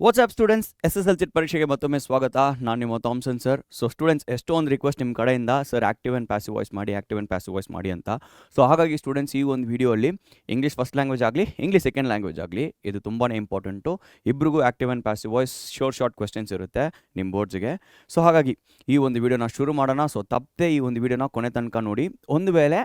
WhatsApp students SSLC ಪರೀಕ್ಷೆಗೆ ಮತ್ತೊಮ್ಮೆ ಸ್ವಾಗತ. ನಾನು ನಿಮ್ಮ ಥಾಮ್ಸನ್ ಸರ್. ಸೊ ಸ್ಟೂಡೆಂಟ್ಸ್, ಎಷ್ಟೊಂದು ರಿಕ್ವೆಸ್ಟ್ ನಿಮ್ಮ ಕಡೆಯಿಂದ sir active and passive voice ಮಾಡಿ ಅಂತ. ಸೊ ಹಾಗಾಗಿ ಸ್ಟೂಡೆಂಟ್ಸ್, ಈ ಒಂದು ವಿಡಿಯೋಲ್ಲಿ ಇಂಗ್ಲೀಷ್ ಫಸ್ಟ್ ಲ್ಯಾಂಗ್ವೇಜ್ ಆಗಲಿ ಇಂಗ್ಲೀಷ್ ಸೆಕೆಂಡ್ ಲ್ಯಾಂಗ್ವೇಜ್ ಆಗಲಿ ಇದು ತುಂಬಾ ಇಂಪಾರ್ಟೆಂಟು. ಇಬ್ಬರಿಗೂ active and passive voice short questions ಇರುತ್ತೆ ನಿಮ್ಮ ಬೋರ್ಡ್ಸ್ಗೆ. ಸೊ ಹಾಗಾಗಿ ಈ ಒಂದು ವಿಡಿಯೋನ ಶುರು ಮಾಡೋಣ. ಸೊ ತಪ್ಪದೆ ಈ ಒಂದು ವಿಡಿಯೋನ ಕೊನೆ ತನಕ ನೋಡಿ. ಒಂದು ವೇಳೆ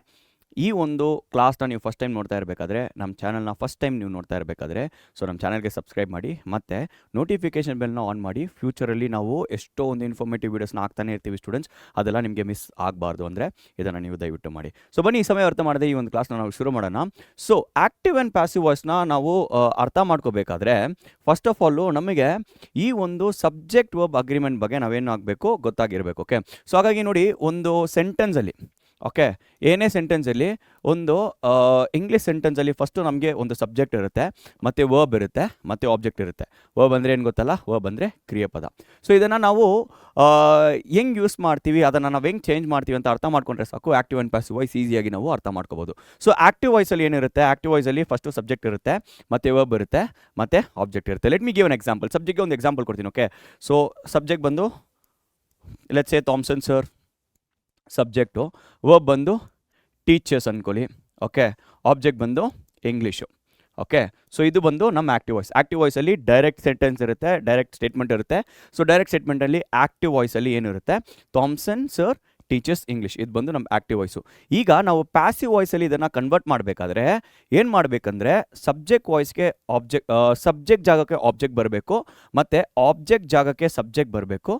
ಈ ಒಂದು ಕ್ಲಾಸ್ನ ನೀವು ಫಸ್ಟ್ ಟೈಮ್ ನೋಡ್ತಾ ಇರಬೇಕಾದ್ರೆ, ನಮ್ಮ ಚಾನಲ್ನ ಫಸ್ಟ್ ಟೈಮ್ ನೀವು ನೋಡ್ತಾ ಇರಬೇಕಾದ್ರೆ, ಸೊ ನಮ್ಮ ಚಾನಲ್ಗೆ ಸಬ್ಸ್ಕ್ರೈಬ್ ಮಾಡಿ ಮತ್ತು ನೋಟಿಫಿಕೇಷನ್ ಬೆಲ್ನ ಆನ್ ಮಾಡಿ. ಫ್ಯೂಚರಲ್ಲಿ ನಾವು ಎಷ್ಟೋ ಒಂದು ಇನ್ಫಾರ್ಮೇಟಿವ್ ವೀಡಿಯೋಸ್ನ ಹಾಕ್ತಾನೆ ಇರ್ತೀವಿ ಸ್ಟೂಡೆಂಟ್ಸ್, ಅದೆಲ್ಲ ನಿಮಗೆ ಮಿಸ್ ಆಗಬಾರ್ದು ಅಂದರೆ ಇದನ್ನು ನೀವು ದಯವಿಟ್ಟು ಮಾಡಿ. ಸೊ ಬನ್ನಿ, ಈ ಸಮಯ ಅರ್ಥ ಮಾಡದೆ ಈ ಒಂದು ಕ್ಲಾಸ್ನ ನಾವು ಶುರು ಮಾಡೋಣ. ಸೊ ಆ್ಯಕ್ಟಿವ್ ಆ್ಯಂಡ್ ಪ್ಯಾಸಿವ್ ವಾಯ್ಸ್ನ ನಾವು ಅರ್ಥ ಮಾಡ್ಕೋಬೇಕಾದ್ರೆ ಫಸ್ಟ್ ಆಫ್ ಆಲು ನಮಗೆ ಈ ಒಂದು ಸಬ್ಜೆಕ್ಟ್ ವರ್ಬ್ ಅಗ್ರಿಮೆಂಟ್ ಬಗ್ಗೆ ನಾವೇನು ಆಗಬೇಕು ಗೊತ್ತಾಗಿರಬೇಕು. ಓಕೆ, ಸೊ ಹಾಗಾಗಿ ನೋಡಿ, ಒಂದು ಸೆಂಟೆನ್ಸಲ್ಲಿ ಓಕೆ, ಏನೇ ಸೆಂಟೆನ್ಸಲ್ಲಿ ಒಂದು ಇಂಗ್ಲೀಷ್ ಸೆಂಟೆನ್ಸಲ್ಲಿ ಫಸ್ಟು ನಮಗೆ ಒಂದು ಸಬ್ಜೆಕ್ಟ್ ಇರುತ್ತೆ, ಮತ್ತು ವರ್ಬ್ ಇರುತ್ತೆ, ಮತ್ತು ಆಬ್ಜೆಕ್ಟ್ ಇರುತ್ತೆ. ವರ್ಬ್ ಅಂದರೆ ಏನು ಗೊತ್ತಲ್ಲ, ವರ್ಬ್ ಅಂದರೆ ಕ್ರಿಯಾಪದ. ಸೊ ಇದನ್ನು ನಾವು ಹೆಂಗೆ ಯೂಸ್ ಮಾಡ್ತೀವಿ, ಅದನ್ನು ನಾವು ಹೆಂಗೆ ಚೇಂಜ್ ಮಾಡ್ತೀವಿ ಅಂತ ಅರ್ಥ ಮಾಡ್ಕೊಂಡ್ರೆ ಸಾಕು, ಆ್ಯಕ್ಟಿವ್ ಆ್ಯಂಡ್ ಪ್ಯಾಸಿವ್ ವಾಯ್ಸ್ ಈಸಿಯಾಗಿ ನಾವು ಅರ್ಥ ಮಾಡ್ಕೋಬೋದು. ಸೊ ಆ್ಯಕ್ಟಿವ್ ವಾಯ್ಸಲ್ಲಿ ಏನಿರುತ್ತೆ, ಆ್ಯಕ್ಟಿವ್ ವಾಯ್ಸಲ್ಲಿ ಫಸ್ಟು ಸಬ್ಜೆಕ್ಟ್ ಇರುತ್ತೆ, ಮತ್ತು ವರ್ಬ್ ಇರುತ್ತೆ, ಮತ್ತು ಆಬ್ಜೆಕ್ಟ್ ಇರುತ್ತೆ. Let me give an example. ಸಬ್ಜೆಕ್ಟ್ಗೆ ಒಂದು ಎಕ್ಸಾಂಪಲ್ ಕೊಡ್ತೀನಿ. ಓಕೆ, ಸೊ ಸಬ್ಜೆಕ್ಟ್ ಬಂದು let's say Thomson sir, subject. Verb ಬಂದು ಟೀಚರ್ಸ್ ಅಂದ್ಕೊಳ್ಳಿ. ಓಕೆ, ಆಬ್ಜೆಕ್ಟ್ ಬಂದು ಇಂಗ್ಲೀಷು. ಓಕೆ, ಸೊ ಇದು ಬಂದು ನಮ್ಮ ಆ್ಯಕ್ಟಿವ್ ವಾಯ್ಸ್. ಆ್ಯಕ್ಟಿವ್ ವಾಯ್ಸಲ್ಲಿ ಡೈರೆಕ್ಟ್ ಸೆಂಟೆನ್ಸ್ ಇರುತ್ತೆ, ಡೈರೆಕ್ಟ್ ಸ್ಟೇಟ್ಮೆಂಟ್ ಇರುತ್ತೆ. ಸೊ ಡೈರೆಕ್ಟ್ ಸ್ಟೇಟ್ಮೆಂಟಲ್ಲಿ ಆ್ಯಕ್ಟಿವ್ ವಾಯ್ಸಲ್ಲಿ ಏನಿರುತ್ತೆ, ಥಾಮ್ಸನ್ ಸರ್ ಟೀಚರ್ಸ್ ಇಂಗ್ಲೀಷ್, ಇದು ಬಂದು ನಮ್ಮ ಆ್ಯಕ್ಟಿವ್ ವಾಯ್ಸು. ಈಗ ನಾವು ಪ್ಯಾಸಿವ್ ವಾಯ್ಸಲ್ಲಿ ಇದನ್ನು ಕನ್ವರ್ಟ್ ಮಾಡಬೇಕಾದ್ರೆ ಏನು ಮಾಡಬೇಕಂದ್ರೆ, ಸಬ್ಜೆಕ್ಟ್ ಜಾಗಕ್ಕೆ ಆಬ್ಜೆಕ್ಟ್ ಬರಬೇಕು, ಮತ್ತು ಆಬ್ಜೆಕ್ಟ್ ಜಾಗಕ್ಕೆ ಸಬ್ಜೆಕ್ಟ್ ಬರಬೇಕು.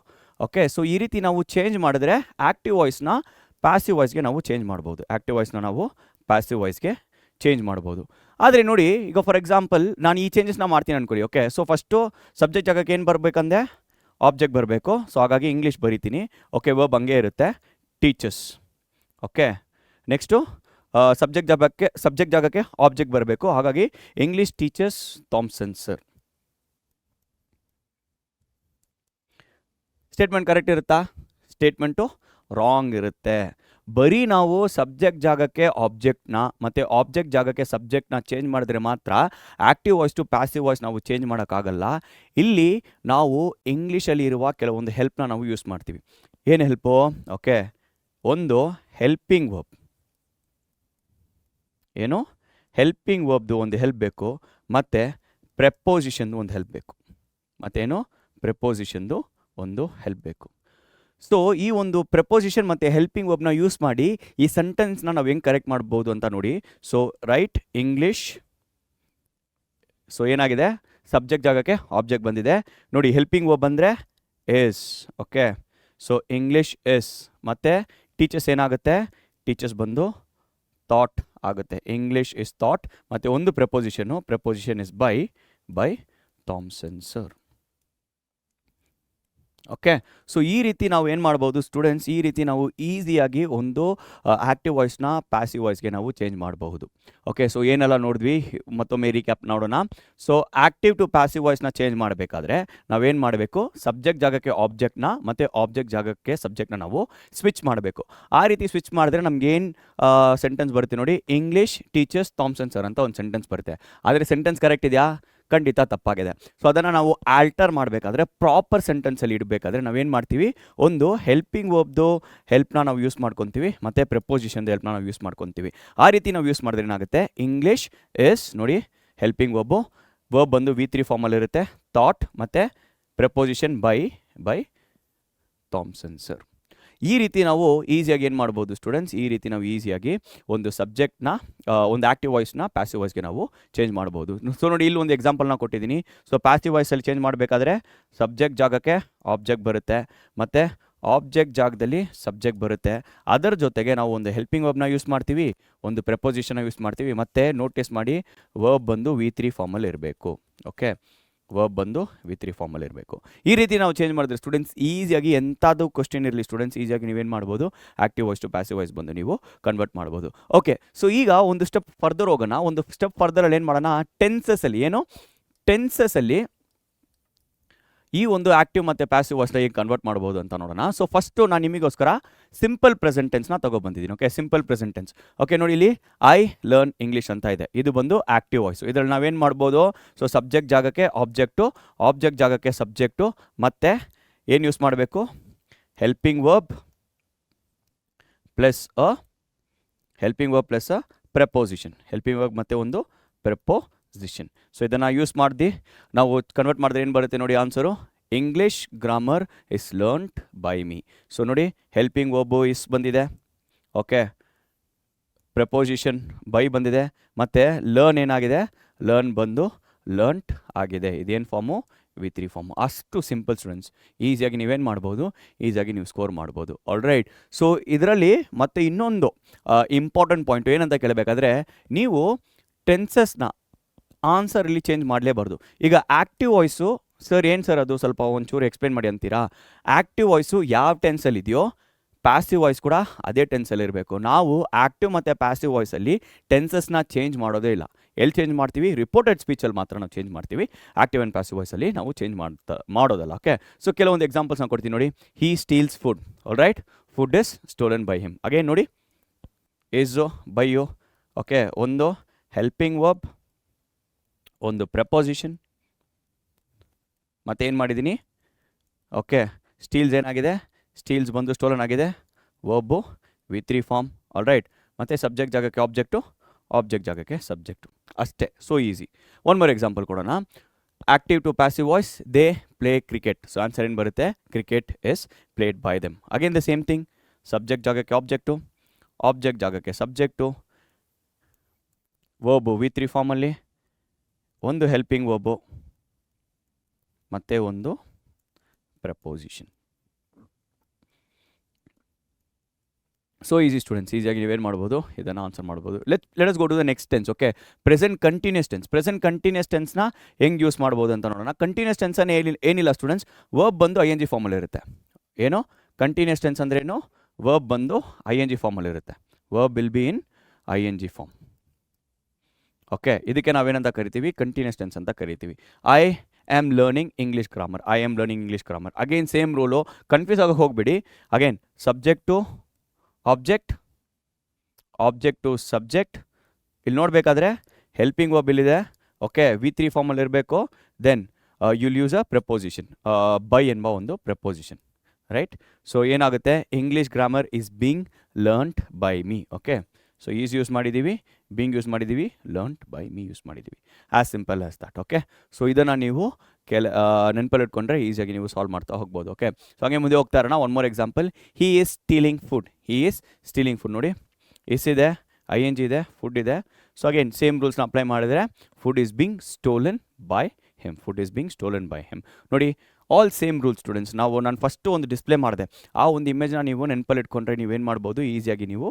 ಓಕೆ, ಸೊ ಈ ರೀತಿ ನಾವು ಚೇಂಜ್ ಮಾಡಿದ್ರೆ ಆ್ಯಕ್ಟಿವ್ ವಾಯ್ಸ್ನ ಪ್ಯಾಸಿವ್ ವಾಯ್ಸ್ಗೆ ನಾವು ಚೇಂಜ್ ಮಾಡ್ಬೋದು. ಆ್ಯಕ್ಟಿವ್ ವಾಯ್ಸ್ನ ನಾವು ಪ್ಯಾಸಿವ್ ವಾಯ್ಸ್ಗೆ ಚೇಂಜ್ ಮಾಡ್ಬೋದು. ಆದರೆ ನೋಡಿ, ಈಗ ಫಾರ್ ಎಕ್ಸಾಂಪಲ್ ನಾನು ಈ ಚೇಂಜಸ್ನ ಮಾಡ್ತೀನಿ ಅಂದ್ಕೊಳ್ಳಿ. ಓಕೆ, ಸೊ ಫಸ್ಟು ಸಬ್ಜೆಕ್ಟ್ ಜಾಗಕ್ಕೆ ಏನು ಬರಬೇಕಂದ್ರೆ ಆಬ್ಜೆಕ್ಟ್ ಬರಬೇಕು. ಸೊ ಹಾಗಾಗಿ ಇಂಗ್ಲೀಷ್ ಬರೀತೀನಿ. ಓಕೆ, ವರ್ಬ್ ಹಂಗೆ ಇರುತ್ತೆ, ಟೀಚರ್ಸ್. ಓಕೆ, ನೆಕ್ಸ್ಟು ಸಬ್ಜೆಕ್ಟ್ ಜಾಗಕ್ಕೆ ಆಬ್ಜೆಕ್ಟ್ ಬರಬೇಕು. ಹಾಗಾಗಿ English teachers Thomson sir. Statement correct ಇರುತ್ತಾ? ಸ್ಟೇಟ್ಮೆಂಟು ರಾಂಗ್ ಇರುತ್ತೆ. ಬರೀ ನಾವು ಸಬ್ಜೆಕ್ಟ್ ಜಾಗಕ್ಕೆ ಆಬ್ಜೆಕ್ಟ್ನ ಮತ್ತು ಆಬ್ಜೆಕ್ಟ್ ಜಾಗಕ್ಕೆ ಸಬ್ಜೆಕ್ಟ್ನ ಚೇಂಜ್ ಮಾಡಿದ್ರೆ ಮಾತ್ರ active voice to passive voice ನಾವು ಚೇಂಜ್ ಮಾಡೋಕ್ಕಾಗಲ್ಲ. ಇಲ್ಲಿ ನಾವು ಇಂಗ್ಲೀಷಲ್ಲಿ ಇರುವ ಕೆಲವೊಂದು ಹೆಲ್ಪ್ನ ನಾವು ಯೂಸ್ ಮಾಡ್ತೀವಿ. ಏನು ಹೆಲ್ಪು? ಓಕೆ, ಒಂದು ಹೆಲ್ಪಿಂಗ್ ವರ್ಬ್, ಏನು ಹೆಲ್ಪಿಂಗ್ ವರ್ಬ್ದು ಒಂದು ಹೆಲ್ಪ್ ಬೇಕು, ಮತ್ತು ಪ್ರೆಪೋಸಿಷನ್ದು ಒಂದು ಹೆಲ್ಪ್ ಬೇಕು, ಮತ್ತೇನು ಪ್ರೆಪೋಸಿಷನ್ದು ಒಂದು ಹೆಲ್ಪ್ ಬೇಕು. ಸೊ ಈ ಒಂದು ಪ್ರೆಪೋಸಿಷನ್ ಮತ್ತು ಹೆಲ್ಪಿಂಗ್ ವರ್ಬ್ನ ಯೂಸ್ ಮಾಡಿ ಈ ಸೆಂಟೆನ್ಸ್ನ ನಾವು ಹೆಂಗೆ ಕರೆಕ್ಟ್ ಮಾಡ್ಬೋದು ಅಂತ ನೋಡಿ. ಸೊ ರೈಟ್ ಇಂಗ್ಲೀಷ್, ಸೊ ಏನಾಗಿದೆ, ಸಬ್ಜೆಕ್ಟ್ ಜಾಗಕ್ಕೆ ಆಬ್ಜೆಕ್ಟ್ ಬಂದಿದೆ. ನೋಡಿ, ಹೆಲ್ಪಿಂಗ್ ವರ್ಬ್ ಅಂದರೆ is. Okay, so English is, ಮತ್ತು ಟೀಚರ್ಸ್ ಏನಾಗುತ್ತೆ, ಟೀಚರ್ಸ್ ಬಂದು ಥಾಟ್ ಆಗುತ್ತೆ. ಇಂಗ್ಲೀಷ್ ಇಸ್ ಥಾಟ್, ಮತ್ತು ಒಂದು preposition is by Thomson sir. Okay, so ಈ ರೀತಿ ನಾವು ಏನು ಮಾಡ್ಬೋದು ಸ್ಟೂಡೆಂಟ್ಸ್, ಈ ರೀತಿ ನಾವು ಈಸಿಯಾಗಿ ಒಂದು ಆ್ಯಕ್ಟಿವ್ ವಾಯ್ಸ್ನ ಪ್ಯಾಸಿವ್ ವಾಯ್ಸ್ಗೆ ನಾವು ಚೇಂಜ್ ಮಾಡಬಹುದು. ಓಕೆ, ಸೊ ಏನೆಲ್ಲ ನೋಡಿದ್ವಿ ಮತ್ತೊಮ್ಮೆ ರೀಕ್ಯಾಪ್ ನೋಡೋಣ. ಸೊ ಆ್ಯಕ್ಟಿವ್ ಟು ಪ್ಯಾಸಿವ್ ವಾಯ್ಸ್ನ ಚೇಂಜ್ ಮಾಡಬೇಕಾದ್ರೆ ನಾವೇನು ಮಾಡಬೇಕು, ಸಬ್ಜೆಕ್ಟ್ ಜಾಗಕ್ಕೆ ಆಬ್ಜೆಕ್ಟ್ನ ಮತ್ತು ಆಬ್ಜೆಕ್ಟ್ ಜಾಗಕ್ಕೆ ಸಬ್ಜೆಕ್ಟ್ನ ನಾವು ಸ್ವಿಚ್ ಮಾಡಬೇಕು. ಆ ರೀತಿ ಸ್ವಿಚ್ ಮಾಡಿದ್ರೆ ನಮಗೇನು ಸೆಂಟೆನ್ಸ್ ಬರುತ್ತೆ ನೋಡಿ, ಇಂಗ್ಲೀಷ್ ಟೀಚರ್ಸ್ ಥಾಮ್ಸನ್ ಸರ್ ಅಂತ ಒಂದು ಸೆಂಟೆನ್ಸ್ ಬರುತ್ತೆ. ಆದರೆ ಸೆಂಟೆನ್ಸ್ ಕರೆಕ್ಟ್ ಇದೆಯಾ? ಖಂಡಿತ ತಪ್ಪಾಗಿದೆ. ಸೊ ಅದನ್ನು ನಾವು ಆಲ್ಟರ್ ಮಾಡಬೇಕಾದ್ರೆ, ಪ್ರಾಪರ್ ಸೆಂಟೆನ್ಸಲ್ಲಿ ಇಡಬೇಕಾದ್ರೆ ನಾವೇನು ಮಾಡ್ತೀವಿ, ಒಂದು ಹೆಲ್ಪಿಂಗ್ ವರ್ಬ್ದು ಹೆಲ್ಪ್ನ ನಾವು ಯೂಸ್ ಮಾಡ್ಕೊತೀವಿ, ಮತ್ತು ಪ್ರೆಪೋಸಿಷನ್ದು ಹೆಲ್ಪ್ನ ನಾವು ಯೂಸ್ ಮಾಡ್ಕೊತೀವಿ. ಆ ರೀತಿ ನಾವು ಯೂಸ್ ಮಾಡಿದ್ರೆ ಏನಾಗುತ್ತೆ, ಇಂಗ್ಲೀಷ್ ಎಸ್, ನೋಡಿ ಹೆಲ್ಪಿಂಗ್ ವರ್ಬ್ ಬಂದು V3 ಫಾರ್ಮಲ್ಲಿ ಇರುತ್ತೆ, ಥಾಟ್, ಮತ್ತು ಪ್ರೆಪೋಸಿಷನ್ ಬೈ ಥಾಮ್ಸನ್ ಸರ್. ಈ ರೀತಿ ನಾವು ಈಸಿಯಾಗಿ ಏನು ಮಾಡ್ಬೋದು ಸ್ಟೂಡೆಂಟ್ಸ್, ಈ ರೀತಿ ನಾವು ಈಸಿಯಾಗಿ ಒಂದು ಸಬ್ಜೆಕ್ಟ್ನ ಒಂದು ಆ್ಯಕ್ಟಿವ್ ವಾಯ್ಸ್ನ ಪ್ಯಾಸಿವ್ ವಾಯ್ಸ್ಗೆ ನಾವು ಚೇಂಜ್ ಮಾಡ್ಬೋದು. ಸೊ ನೋಡಿ, ಇಲ್ಲಿ ಒಂದು ಎಕ್ಸಾಂಪಲ್ನ ಕೊಟ್ಟಿದ್ದೀನಿ. ಸೊ ಪ್ಯಾಸಿವ್ ವಾಯ್ಸಲ್ಲಿ ಚೇಂಜ್ ಮಾಡಬೇಕಾದ್ರೆ ಸಬ್ಜೆಕ್ಟ್ ಜಾಗಕ್ಕೆ ಆಬ್ಜೆಕ್ಟ್ ಬರುತ್ತೆ, ಮತ್ತು ಆಬ್ಜೆಕ್ಟ್ ಜಾಗದಲ್ಲಿ ಸಬ್ಜೆಕ್ಟ್ ಬರುತ್ತೆ. ಅದರ ಜೊತೆಗೆ ನಾವು ಒಂದು ಹೆಲ್ಪಿಂಗ್ ವರ್ಬ್ನ ಯೂಸ್ ಮಾಡ್ತೀವಿ, ಒಂದು ಪ್ರೆಪೋಸಿಷನ್ನ ಯೂಸ್ ಮಾಡ್ತೀವಿ, ಮತ್ತು ನೋಟಿಸ್ ಮಾಡಿ ವರ್ಬ್ ಬಂದು V3 ಫಾರ್ಮಲ್ಲಿ ಇರಬೇಕು. ಓಕೆ, ವರ್ಬ್ ಬಂದು V3 ಫಾರ್ಮಲ್ಲಿ ಇರಬೇಕು. ಈ ರೀತಿ ನಾವು ಚೇಂಜ್ ಮಾಡಿದ್ರೆ ಸ್ಟೂಡೆಂಟ್ಸ್ ಈಸಿಯಾಗಿ ಎಂಥದ್ದು ಕ್ವಶ್ಚನ್ ಇರಲಿ ಸ್ಟೂಡೆಂಟ್ಸ್, ಈಸಿಯಾಗಿ ನೀವೇನು ಮಾಡ್ಬೋದು, active voice to passive voice ಬಂದು ನೀವು ಕನ್ವರ್ಟ್ ಮಾಡ್ಬೋದು. ಓಕೆ, ಸೊ ಈಗ ಒಂದು ಸ್ಟೆಪ್ ಫರ್ದರ್ ಹೋಗೋಣ. ಒಂದು ಸ್ಟೆಪ್ ಫರ್ದರಲ್ಲಿ ಏನು ಮಾಡೋಣ, ಟೆನ್ಸಸ್ಸಲ್ಲಿ ಈ ಒಂದು ಆಕ್ಟಿವ್ ಮತ್ತು ಪ್ಯಾಸಿವ್ ವಾಯ್ಸ್ನ ಹೇಗೆ ಕನ್ವರ್ಟ್ ಮಾಡ್ಬೋದು ಅಂತ ನೋಡೋಣ. ಸೊ ಫಸ್ಟು ನಾನು ನಿಮಗೋಸ್ಕರ ಸಿಂಪಲ್ ಪ್ರೆಸೆಂಟ್ ಟೆನ್ಸ್ನ ತೊಗೊಬಂದಿದ್ದೀನಿ. Okay, simple present tense. Okay, ನೋಡಿ ಇಲ್ಲಿ ಐ ಲರ್ನ್ ಇಂಗ್ಲೀಷ್ ಅಂತ ಇದೆ. ಇದು ಬಂದು ಆಕ್ಟಿವ್ ವಾಯ್ಸು. ಇದರಲ್ಲಿ ನಾವೇನು ಮಾಡ್ಬೋದು, ಸೊ ಸಬ್ಜೆಕ್ಟ್ ಜಾಗಕ್ಕೆ ಆಬ್ಜೆಕ್ಟು, ಆಬ್ಜೆಕ್ಟ್ ಜಾಗಕ್ಕೆ ಸಬ್ಜೆಕ್ಟು, ಮತ್ತು ಏನು ಯೂಸ್ ಮಾಡಬೇಕು, ಹೆಲ್ಪಿಂಗ್ ವರ್ಬ್ ಪ್ಲಸ್ ಅ ಪ್ರೆಪೋಸಿಷನ್. ಹೆಲ್ಪಿಂಗ್ ವರ್ಬ್ ಮತ್ತು ಒಂದು ಪ್ರೆಪೋಸಿಷನ್. ಸೊ ಇದನ್ನು ಯೂಸ್ ಮಾಡಿ ನಾವು ಕನ್ವರ್ಟ್ ಮಾಡಿದ್ರೆ ಏನು ಬರುತ್ತೆ ನೋಡಿ answer, English grammar is learned by me. So ನೋಡಿ, ಹೆಲ್ಪಿಂಗ್ ವರ್ಬು ಇಸ್ ಬಂದಿದೆ, ಓಕೆ, ಪ್ರೆಪೋಸಿಷನ್ ಬೈ ಬಂದಿದೆ, ಮತ್ತು ಲರ್ನ್ ಏನಾಗಿದೆ, ಲರ್ನ್ ಬಂದು ಲರ್ನ್ಟ್ ಆಗಿದೆ. ಇದೇನು ಫಾರ್ಮು, V3 ಫಾರ್ಮು. ಅಷ್ಟು ಸಿಂಪಲ್ ಸ್ಟೂಡೆಂಟ್ಸ್. ಈಸಿಯಾಗಿ ನೀವೇನು ಮಾಡ್ಬೋದು, ಈಸಿಯಾಗಿ ನೀವು ಸ್ಕೋರ್ ಮಾಡ್ಬೋದು. ಆಲ್ರೈಟ್. ಸೊ ಇದರಲ್ಲಿ ಮತ್ತೆ ಇನ್ನೊಂದು ಇಂಪಾರ್ಟೆಂಟ್ ಪಾಯಿಂಟು ಏನಂತ ಕೇಳಬೇಕಾದ್ರೆ, ನೀವು ಟೆನ್ಸಸ್ನ ಆನ್ಸರಲ್ಲಿ ಚೇಂಜ್ ಮಾಡಲೇಬಾರ್ದು. ಈಗ ಆ್ಯಕ್ಟಿವ್ ವಾಯ್ಸು ಸರ್ ಏನು ಸರ್ ಅದು ಸ್ವಲ್ಪ ಒಂಚೂರು ಎಕ್ಸ್ಪ್ಲೇನ್ ಮಾಡಿ ಅಂತೀರಾ. ಆ್ಯಕ್ಟಿವ್ ವಾಯ್ಸು ಯಾವ ಟೆನ್ಸಲ್ಲಿದೆಯೋ ಪ್ಯಾಸಿವ್ ವಾಯ್ಸ್ ಕೂಡ ಅದೇ ಟೆನ್ಸಲ್ಲಿ ಇರಬೇಕು. ನಾವು ಆ್ಯಕ್ಟಿವ್ ಮತ್ತು ಪ್ಯಾಸಿವ್ ವಾಯ್ಸಲ್ಲಿ ಟೆನ್ಸಸ್ನ ಚೇಂಜ್ ಮಾಡೋದೇ ಇಲ್ಲ. ಎಲ್ಲಿ ಚೇಂಜ್ ಮಾಡ್ತೀವಿ, ರಿಪೋರ್ಟೆಡ್ ಸ್ಪೀಚಲ್ಲಿ ಮಾತ್ರ ನಾವು ಚೇಂಜ್ ಮಾಡ್ತೀವಿ. ಆ್ಯಕ್ಟಿವ್ ಆ್ಯಂಡ್ ಪ್ಯಾಸಿವ್ ವಾಯ್ಸಲ್ಲಿ ನಾವು ಚೇಂಜ್ ಮಾಡೋದಲ್ಲ. ಓಕೆ, ಸೊ ಕೆಲವೊಂದು ಎಕ್ಸಾಂಪಲ್ಸ್ನ ಕೊಡ್ತೀನಿ ನೋಡಿ. He steals food. Alright, food is stolen by him. Again ನೋಡಿ, ಈಸು ಬೈ ಯು. ಓಕೆ, ಒಂದು ಹೆಲ್ಪಿಂಗ್ ವರ್ಬ್, ಒಂದು ಪ್ರೆಪೋಸಿಷನ್, ಮತ್ತೇನು ಮಾಡಿದ್ದೀನಿ, ಓಕೆ, ಸ್ಟೀಲ್ಸ್ ಏನಾಗಿದೆ, ಸ್ಟೀಲ್ಸ್ ಬಂದು ಸ್ಟೋಲನ್ ಆಗಿದೆ, ವರ್ಬು V3 ಫಾರ್ಮ್. ಆಲ್ರೈಟ್, ಮತ್ತು ಸಬ್ಜೆಕ್ಟ್ ಜಾಗಕ್ಕೆ ಆಬ್ಜೆಕ್ಟು, ಆಬ್ಜೆಕ್ಟ್ ಜಾಗಕ್ಕೆ ಸಬ್ಜೆಕ್ಟು. ಅಷ್ಟೇ, so easy. One more example ಕೊಡೋಣ. Active to passive voice, they play cricket. So answer ಏನು ಬರುತ್ತೆ, cricket is played by them. Again the same thing, subject ಜಾಗಕ್ಕೆ object, object ಜಾಗಕ್ಕೆ subject, verb V3 ಫಾರ್ಮಲ್ಲಿ, ಒಂದು helping verb, ಮತ್ತು ಒಂದು proposition. So easy students, ಈಸಿಯಾಗಿ ನೀವೇನು ಮಾಡ್ಬೋದು, ಇದನ್ನು ಆನ್ಸರ್ ಮಾಡ್ಬೋದು. Let us go to the next tense. Okay, present continuous tense. Present continuous ಟೆನ್ಸ್ನ ಹೆಂಗೆ ಯೂಸ್ ಮಾಡ್ಬೋದು ಅಂತ ನೋಡೋಣ. ಕಂಟಿನ್ಯೂಸ್ ಟೆನ್ಸನ್ನು ಏನಿಲ್ಲ ಸ್ಟೂಡೆಂಟ್ಸ್, ವರ್ಬ್ ಬಂದು ING ಫಾರ್ಮಲ್ಲಿ ಇರುತ್ತೆ. ಏನು ಕಂಟಿನ್ಯೂಸ್ ಟೆನ್ಸ್ ಅಂದ್ರೇನು, ವರ್ಬ್ ಬಂದು ING ಫಾರ್ಮಲ್ಲಿ ಇರುತ್ತೆ. Verb will be in ING form. Okay, ಇದಕ್ಕೆ ನಾವೇನಂತ ಕರಿತೀವಿ, ಕಂಟಿನ್ಯೂಸ್ ಟೆನ್ಸ್ ಅಂತ ಕರಿತೀವಿ. I am learning English grammar. I am learning English grammar. Again same rule, confuse ಆಗೋಕೆ ಹೋಗ್ಬಿಡಿ. Again subject object, object to subject. ಇಲ್ಲಿ ನೋಡಬೇಕಾದ್ರೆ ಹೆಲ್ಪಿಂಗ್ ವರ್ಬ್ ಇಲ್ಲಿದೆ. ಓಕೆ, V3 ಫಾರ್ಮಲ್ಲಿ ಇರಬೇಕು. Then you'll use a preposition, by ಎನ್ನುವ ಒಂದು ಪ್ರೆಪೋಸಿಷನ್. ರೈಟ್. ಸೊ ಏನಾಗುತ್ತೆ, English grammar is being learned by me. Okay, so is use ಮಾಡಿದ್ದೀವಿ, ಬೀಂಗ್ ಯೂಸ್ ಮಾಡಿದ್ದೀವಿ, ಲರ್ನ್ಡ್ ಬೈ ಮೀ ಯೂಸ್ ಮಾಡಿದ್ದೀವಿ. As simple as that. Okay, so ಇದನ್ನು ನೀವು ನೆನಪಲ್ಲಿ ಇಟ್ಕೊಂಡ್ರೆ ಈಸಿಯಾಗಿ ನೀವು ಸಾಲ್ವ್ ಮಾಡ್ತಾ ಹೋಗ್ಬೋದು. ಓಕೆ, ಸೊ ಹಾಗೆ ಮುಂದೆ ಹೋಗ್ತಾ ಇರೋಣ. One more example, he is stealing food. He is stealing food. ನೋಡಿ, ಇಸ್ ಇದೆ, ING ಇದೆ, ಫುಡ್ ಇದೆ. ಸೊ ಅಗೇನ್ ಸೇಮ್ ರೂಲ್ಸ್ನ ಅಪ್ಲೈ ಮಾಡಿದರೆ, food is being stolen by him. Food is being stolen by him. ನೋಡಿ, ಆಲ್ ಸೇಮ್ ರೂಲ್ ಸ್ಟೂಡೆಂಟ್ಸ್. ನಾನು first ಒಂದು display ಮಾಡಿದೆ, ಆ ಒಂದು ಇಮೇಜ್ನ ನೀವು ನೆನಪಲ್ಲಿ ಇಟ್ಕೊಂಡ್ರೆ ನೀವೇನು ಮಾಡ್ಬೋದು, ಈಸಿಯಾಗಿ ನೀವು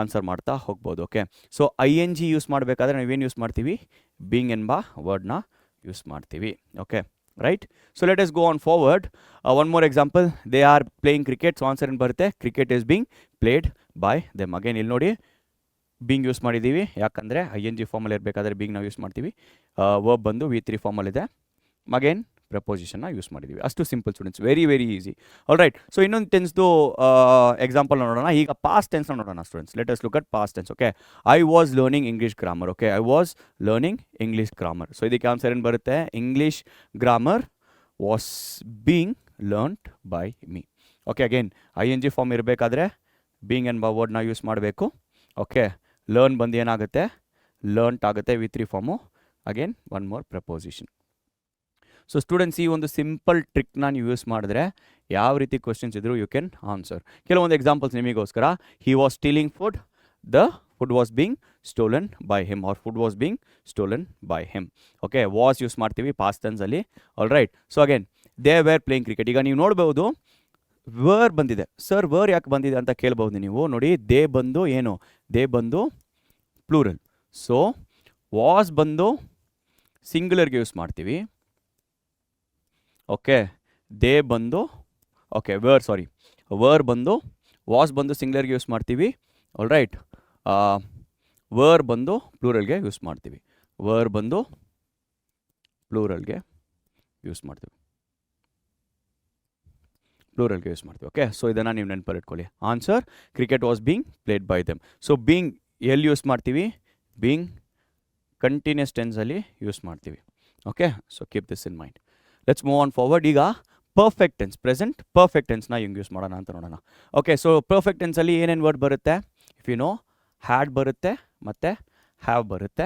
ಆನ್ಸರ್ ಮಾಡ್ತಾ ಹೋಗ್ಬೋದು. ಓಕೆ, ಸೊ ING ಯೂಸ್ ಮಾಡಬೇಕಾದ್ರೆ ನಾವೇನು ಯೂಸ್ ಮಾಡ್ತೀವಿ, ಬೀಂಗ್ ಎಂಬ ವರ್ಡ್ನ ಯೂಸ್ ಮಾಡ್ತೀವಿ. Okay, right. So let us go on forward. One more example, they are playing cricket. So answer ಏನು ಬರುತ್ತೆ, cricket is being played by them. Again ಇಲ್ಲಿ ನೋಡಿ, being use ಮಾಡಿದ್ದೀವಿ, ಯಾಕಂದರೆ ING ಫಾರ್ಮಲ್ಲಿ ಇರಬೇಕಾದ್ರೆ ಬೀಂಗ್ ನಾವು ಯೂಸ್ ಮಾಡ್ತೀವಿ. ವರ್ಬ್ ಬಂದು V3 ಫಾರ್ಮಲ್ಲಿದೆ. ಅಗೇನ್ ಪ್ರಪೋಸಿಷನ್ನ ಯೂಸ್ ಮಾಡಿದ್ದೀವಿ. ಅಷ್ಟು simple students, very very easy. All right. So ಇನ್ನೊಂದು ಟೆನ್ಸ್ದು ಎಕ್ಸಾಂಪಲ್ ನೋಡೋಣ. ಈಗ ಪಾಸ್ಟ್ ಟೆನ್ಸ್ನ ನೋಡೋಣ students. Let us look at past tense. Okay, I was learning English grammar. Okay, I was learning English grammar. So ಇದಕ್ಕೆ answer ಏನು ಬರುತ್ತೆ, English grammar was being learned by me. Okay, again ING form ಇರಬೇಕಾದ್ರೆ being ಎನ್ನುವ ವರ್ಡ್ನ use ಮಾಡಬೇಕು. Okay, learn ಬಂದು ಏನಾಗುತ್ತೆ, learnt ಆಗುತ್ತೆ, V3 form. Again one more proposition. So students, ಈ ಒಂದು ಸಿಂಪಲ್ ಟ್ರಿಕ್ನ ನೀವು ಯೂಸ್ ಮಾಡಿದ್ರೆ ಯಾವ ರೀತಿ ಕ್ವಶನ್ಸ್ ಇದ್ದರೂ ಯು ಕ್ಯಾನ್ ಆನ್ಸರ್. ಕೆಲವೊಂದು ಎಕ್ಸಾಂಪಲ್ಸ್ ನಿಮಗೋಸ್ಕರ. He was stealing food, the food was being stolen by him, or food was being stolen by him. Okay, was use ಮಾಡ್ತೀವಿ ಪಾಸ್ಟ್ ಟೆನ್ಸಲ್ಲಿ. All right. So again they were playing cricket. ಈಗ ನೀವು ನೋಡ್ಬೋದು, var ಬಂದಿದೆ. Sir var ಯಾಕೆ ಬಂದಿದೆ ಅಂತ ಕೇಳ್ಬೋದು ನೀವು. ನೋಡಿ, ದೇ ಬಂದು ಏನು, ದೇ ಬಂದು ಪ್ಲೂರಲ್. ಸೊ ವಾಸ್ ಬಂದು ಸಿಂಗ್ಯುಲರ್ಗೆ ಯೂಸ್ ಮಾಡ್ತೀವಿ. ಓಕೆ, ದೇ ಬಂದು, ಓಕೆ, ವರ್ ಬಂದು, ವಾಸ್ ಬಂದು ಸಿಂಗ್ಯುಲರ್ಗೆ ಯೂಸ್ ಮಾಡ್ತೀವಿ. All right. ವರ್ ಬಂದು ಪ್ಲೂರಲ್ಗೆ ಯೂಸ್ ಮಾಡ್ತೀವಿ. ವರ್ ಬಂದು ಪ್ಲೂರಲ್ಗೆ ಯೂಸ್ ಮಾಡ್ತೀವಿ. ಪ್ಲೂರಲ್ಗೆ ಯೂಸ್ ಮಾಡ್ತೀವಿ. ಓಕೆ, ಸೊ ಇದನ್ನು ನೀವು ನೆನಪಲ್ಲಿ ಇಟ್ಕೊಳ್ಳಿ. Answer cricket was being played by them. So being ಎಲ್ಲಿ ಯೂಸ್ ಮಾಡ್ತೀವಿ? ಬೀಂಗ್ ಕಂಟಿನ್ಯೂಸ್ ಟೆನ್ಸಲ್ಲಿ ಯೂಸ್ ಮಾಡ್ತೀವಿ. Okay, so keep this in mind. Let's move on forward. ಈಗ ಪರ್ಫೆಕ್ಟ್ ಟೆನ್ಸ್, ಪ್ರೆಸೆಂಟ್ ಪರ್ಫೆಕ್ಟ್ ಟೆನ್ಸ್ನ ಹೆಂಗೆ ಯೂಸ್ ಮಾಡೋಣ ಅಂತ ನೋಡೋಣ. ಓಕೆ, ಸೊ ಪರ್ಫೆಕ್ಟ್ ಟೆನ್ಸಲ್ಲಿ ಏನೇನು word ಬರುತ್ತೆ? ಇಫ್ ಯು ನೋ, ಹ್ಯಾಡ್ ಬರುತ್ತೆ ಮತ್ತು ಹ್ಯಾವ್ ಬರುತ್ತೆ.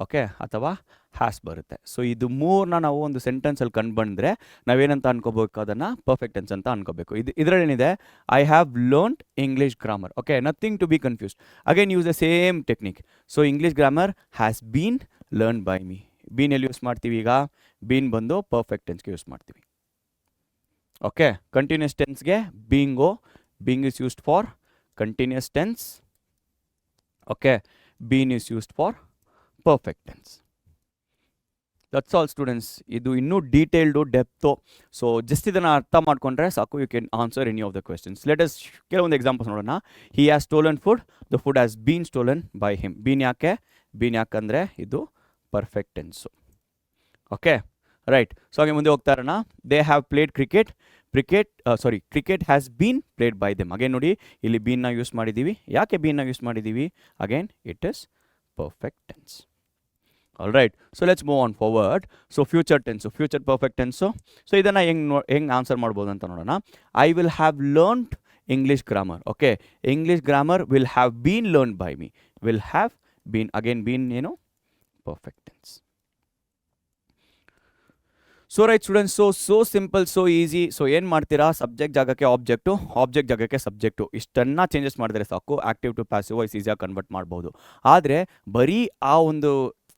ಓಕೆ, ಅಥವಾ ಹ್ಯಾಸ್ ಬರುತ್ತೆ. ಸೊ ಇದು ಮೂರನ್ನ ನಾವು ಒಂದು ಸೆಂಟೆನ್ಸಲ್ಲಿ ಕಂಡು ಬಂದರೆ ನಾವೇನಂತ ಅನ್ಕೋಬೇಕು? ಅದನ್ನು ಪರ್ಫೆಕ್ಟ್ ಟೆನ್ಸ್ ಅಂತ ಅನ್ಕೋಬೇಕು. ಇದರಲ್ಲೇನಿದೆ? I have learned English grammar. Okay, nothing to be confused. Again use the same technique. So English grammar has been learn by me. Been ಎಲ್ಲಿ ಯೂಸ್ ಮಾಡ್ತೀವಿ? ಈಗ ಬೀನ್ ಬಂದು ಪರ್ಫೆಕ್ಟ್ ಟೆನ್ಸ್ಗೆ ಯೂಸ್ ಮಾಡ್ತೀವಿ. ಓಕೆ, ಕಂಟಿನ್ಯೂಸ್ ಟೆನ್ಸ್ಗೆ ಬೀಂಗೋ, being is used for continuous tense. Okay, been is used for perfect tense. That's all students. ಇದು ಇನ್ನೂ ಡೀಟೇಲ್ಡು, ಡೆಪ್ತು. ಸೊ ಜಸ್ಟ್ ಇದನ್ನು ಅರ್ಥ ಮಾಡ್ಕೊಂಡ್ರೆ ಸಾಕು, you can answer any of the questions. Let's ಕೆಲವೊಂದು ಎಕ್ಸಾಂಪಲ್ಸ್ ನೋಡೋಣ. He has stolen food, the food has been stolen by him. Been ಯಾಕೆ? Been ಯಾಕಂದರೆ ಇದು perfect tense. Okay, right. So ಹಾಗೆ ಮುಂದೆ ಹೋಗ್ತಾ ಇರೋಣ. They have played cricket. Cricket has been played by them. Again ನೋಡಿ, ಇಲ್ಲಿ ಬೀನ್ನ ಯೂಸ್ ಮಾಡಿದ್ದೀವಿ. ಯಾಕೆ ಬೀನ್ನ ಯೂಸ್ ಮಾಡಿದ್ದೀವಿ? Again it is perfect tense. All right. So let's move on forward. So future tense, future perfect tense. So ಇದನ್ನು ಹೆಂಗೆ answer ಮಾಡ್ಬೋದು ಅಂತ ನೋಡೋಣ. I will have learned English grammar. Okay, English grammar will have been learn by me. Will have been, again been ಏನು? Perfect tense. So right students, so simple, so easy. So ಏನು ಮಾಡ್ತೀರಾ? Subject ಜಾಗಕ್ಕೆ object, object ಜಾಗಕ್ಕೆ subject, ಇಷ್ಟನ್ನು changes ಮಾಡಿದ್ರೆ ಸಾಕು, active to passive voice ಈಸಿಯಾಗಿ convert ಮಾಡ್ಬೋದು. ಆದರೆ ಬರೀ ಆ ಒಂದು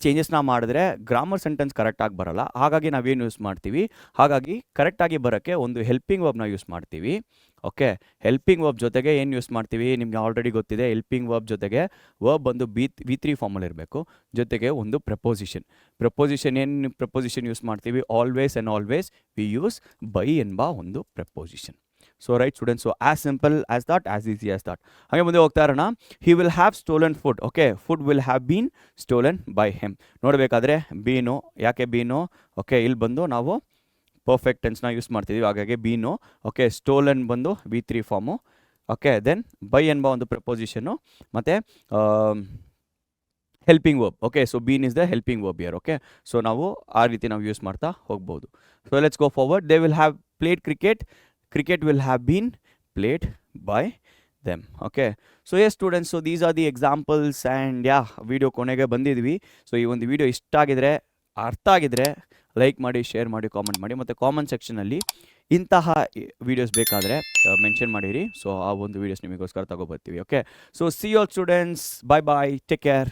ಚೇಂಜಸ್ನ ಮಾಡಿದ್ರೆ ಗ್ರಾಮರ್ ಸೆಂಟೆನ್ಸ್ ಕರೆಕ್ಟಾಗಿ ಬರೋಲ್ಲ. ಹಾಗಾಗಿ ನಾವೇನು ಯೂಸ್ ಮಾಡ್ತೀವಿ? ಹಾಗಾಗಿ ಕರೆಕ್ಟಾಗಿ ಬರೋಕ್ಕೆ ಒಂದು ಹೆಲ್ಪಿಂಗ್ ವರ್ಬ್ನ ಯೂಸ್ ಮಾಡ್ತೀವಿ. ಓಕೆ, ಹೆಲ್ಪಿಂಗ್ ವರ್ಬ್ ಜೊತೆಗೆ ಏನು ಯೂಸ್ ಮಾಡ್ತೀವಿ? ನಿಮಗೆ ಆಲ್ರೆಡಿ ಗೊತ್ತಿದೆ. ಹೆಲ್ಪಿಂಗ್ ವರ್ಬ್ ಜೊತೆಗೆ ವರ್ಬ್ ಬಂದು V3 ಫಾರ್ಮಲ್ಲಿ ಇರಬೇಕು. ಜೊತೆಗೆ ಒಂದು ಪ್ರಪೋಸಿಷನ್ ಏನು ಪ್ರಪೋಸಿಷನ್ ಯೂಸ್ ಮಾಡ್ತೀವಿ? Always and always we use by ಎಂಬ ಒಂದು proposition. So right students, so as simple as that, as easy as that. ಹಾಗೆ ಮುಂದೆ ಹೋಗ್ತಾ ಇರೋಣ. He will have stolen food. Okay, food will have bean stolen by him. ನೋಡಬೇಕಾದ್ರೆ bean, ಯಾಕೆ bean? Okay, ಇಲ್ಲಿ ಬಂದು ನಾವು ಪರ್ಫೆಕ್ಟ್ ಟೆನ್ಸ್ನ ಯೂಸ್ ಮಾಡ್ತಿದ್ದೀವಿ, ಹಾಗಾಗಿ ಬೀನು. ಓಕೆ, ಸ್ಟೋಲನ್ ಬಂದು V3 farm. Okay, then by ಎಂಬ ಒಂದು ಪ್ರಪೋಸಿಷನ್ನು ಮತ್ತು helping verb. Okay, so been is the helping verb here. Okay, so ನಾವು ಆ ರೀತಿ ನಾವು ಯೂಸ್ ಮಾಡ್ತಾ ಹೋಗ್ಬೋದು. So let's go forward. They will have played cricket. Cricket will have been played by them. Okay, so yes students, so these are the examples and yeah, video ಕೊನೆಗೆ ಬಂದಿದ್ವಿ. So ಈ ಒಂದು ವಿಡಿಯೋ ಇಷ್ಟ ಆಗಿದ್ರೆ, ಅರ್ಥ ಆಗಿದ್ರೆ ಲೈಕ್ ಮಾಡಿ, share ಮಾಡಿ, ಕಾಮೆಂಟ್ ಮಾಡಿ, ಮತ್ತು ಕಾಮೆಂಟ್ ಸೆಕ್ಷನಲ್ಲಿ ಇಂತಹ ವೀಡಿಯೋಸ್ ಬೇಕಾದರೆ ಮೆನ್ಷನ್ ಮಾಡಿರಿ. ಸೊ ಆ ಒಂದು ವೀಡಿಯೋಸ್ ನಿಮಗೋಸ್ಕರ ತಗೋಬರ್ತೀವಿ. Okay, so see all students, bye bye, take care.